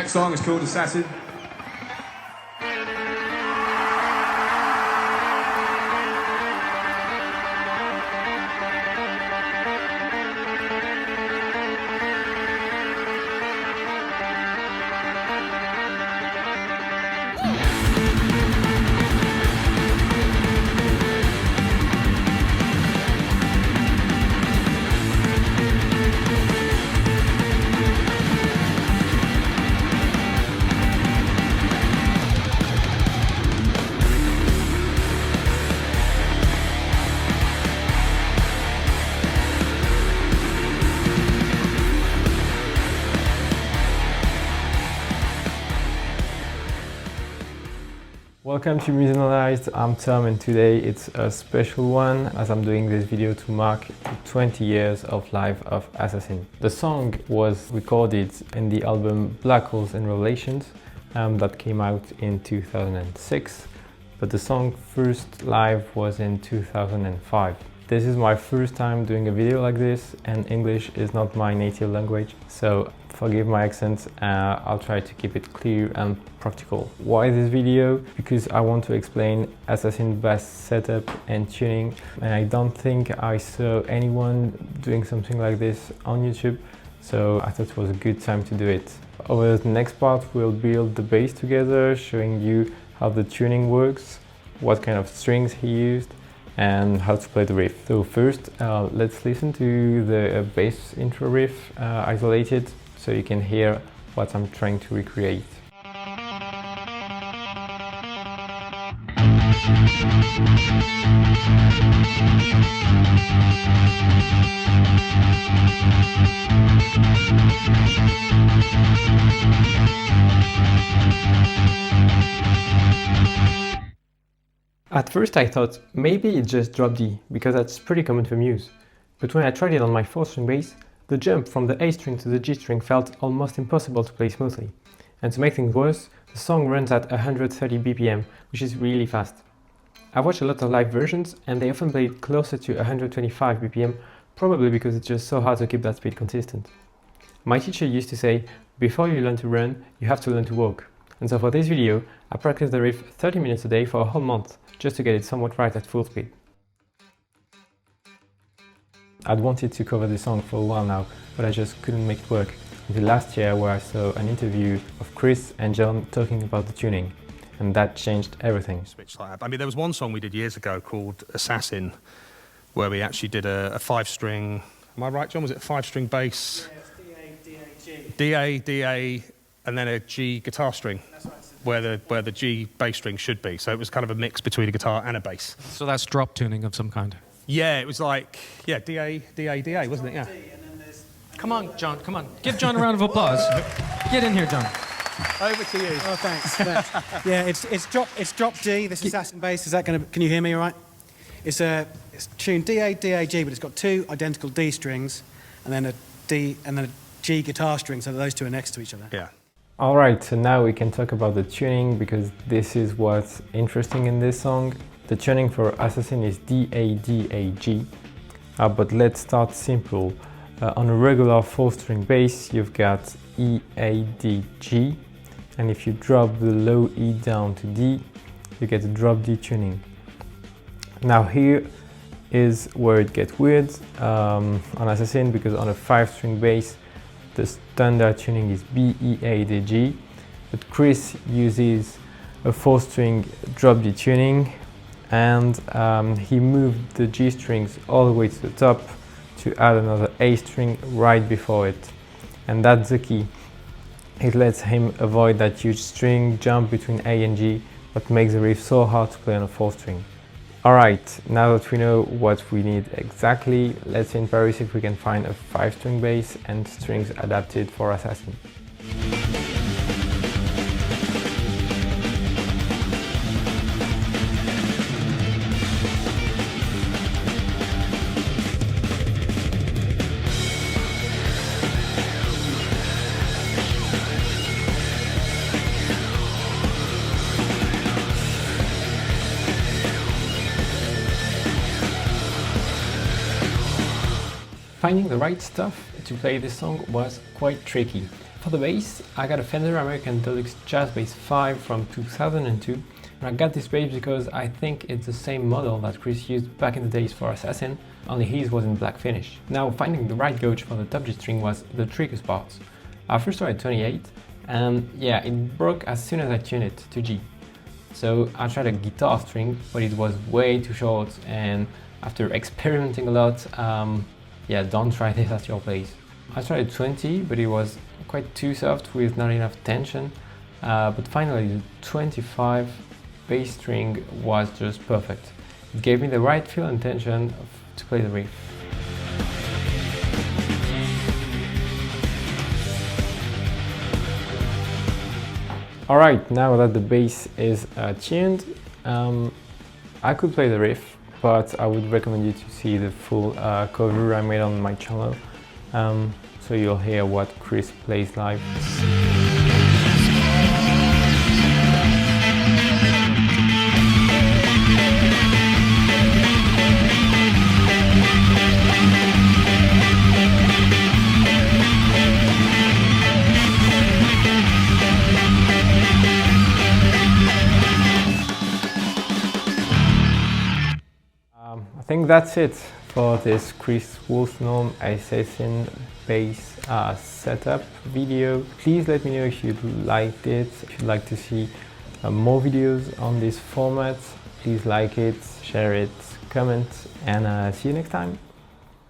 next song is called Assassin. Welcome to MUSE Analyzed. I'm Tom, and today it's a special one as I'm doing this video to mark 20 years of life of Assassin. The song was recorded in the album Black Holes and Revelations that came out in 2006, but the song first live was in 2005. This is my first time doing a video like this, and English is not my native language, so forgive my accent. I'll try to keep it clear and practical. Why this video? Because I want to explain Assassin bass setup and tuning, and I don't think I saw anyone doing something like this on YouTube, so I thought it was a good time to do it. Over the next part, we'll build the bass together, showing you how the tuning works, what kind of strings he used, and how to play the riff. So first, let's listen to the bass intro riff isolated, so you can hear what I'm trying to recreate. At first I thought maybe it's just drop D, because that's pretty common for MUSE. But when I tried it on my 4-string bass, the jump from the A string to the G string felt almost impossible to play smoothly. And to make things worse, the song runs at 130 BPM, which is really fast. I've watched a lot of live versions, and they often play it closer to 125 BPM, probably because it's just so hard to keep that speed consistent. My teacher used to say, before you learn to run, you have to learn to walk. And so for this video, I practiced the riff 30 minutes a day for a whole month, just to get it somewhat right at full speed. I'd wanted to cover this song for a while now, but I just couldn't make it work until last year, where I saw an interview of Chris and John talking about the tuning, and that changed everything. I mean, there was one song we did years ago called Assassin, where we actually did a 5-string, am I right, John? Was it a 5-string bass? Yeah, it's D, A, G. D, A, D, A, and then a G guitar string. That's right. Where the G bass string should be. So it was kind of a mix between a guitar and a bass. So that's drop tuning of some kind. Yeah, it was like, yeah, D, A, D, A, D, A, wasn't it? Yeah. D, and then there's... Come on, John, come on. Give John a round of applause. Get in here, John. Over to you. Oh, thanks. Yeah, it's drop D, this Assassin bass. Is that going to... Can you hear me all right? It's tuned D, A, D, A, G, but it's got 2 identical D strings, and then a D, and then a G guitar string, so those 2 are next to each other. Yeah. Alright, so now we can talk about the tuning, because this is what's interesting in this song. The tuning for Assassin is D, A, D, A, G. But let's start simple. On a regular 4-string bass, you've got E, A, D, G. And if you drop the low E down to D, you get a drop D tuning. Now here is where it gets weird on Assassin, because on a 5-string bass, the standard tuning is B, E, A, D, G, but Chris uses a 4-string drop D tuning, and he moved the G strings all the way to the top to add another A string right before it. And that's the key. It lets him avoid that huge string jump between A and G that makes the riff so hard to play on a 4-string. Alright, now that we know what we need exactly, let's see in Paris if we can find a 5-string bass and strings adapted for Assassin. Finding the right stuff to play this song was quite tricky. For the bass, I got a Fender American Deluxe Jazz Bass 5 from 2002. And I got this bass because I think it's the same model that Chris used back in the days for Assassin, only his was in black finish. Now, finding the right gauge for the top G string was the trickiest part. I first started 28, and yeah, it broke as soon as I tuned it to G. So I tried a guitar string, but it was way too short, and after experimenting a lot, yeah, don't try this at your place. I tried 20, but it was quite too soft with not enough tension, but finally the 25 bass string was just perfect. It gave me the right feel and tension to play the riff. Alright, now that the bass is tuned, I could play the riff, but I would recommend you to see the full cover I made on my channel, so you'll hear what Chris plays live. I think that's it for this Chris Woolsnorm Assassin bass setup video. Please let me know if you liked it, if you'd like to see more videos on this format. Please like it, share it, comment, and see you next time.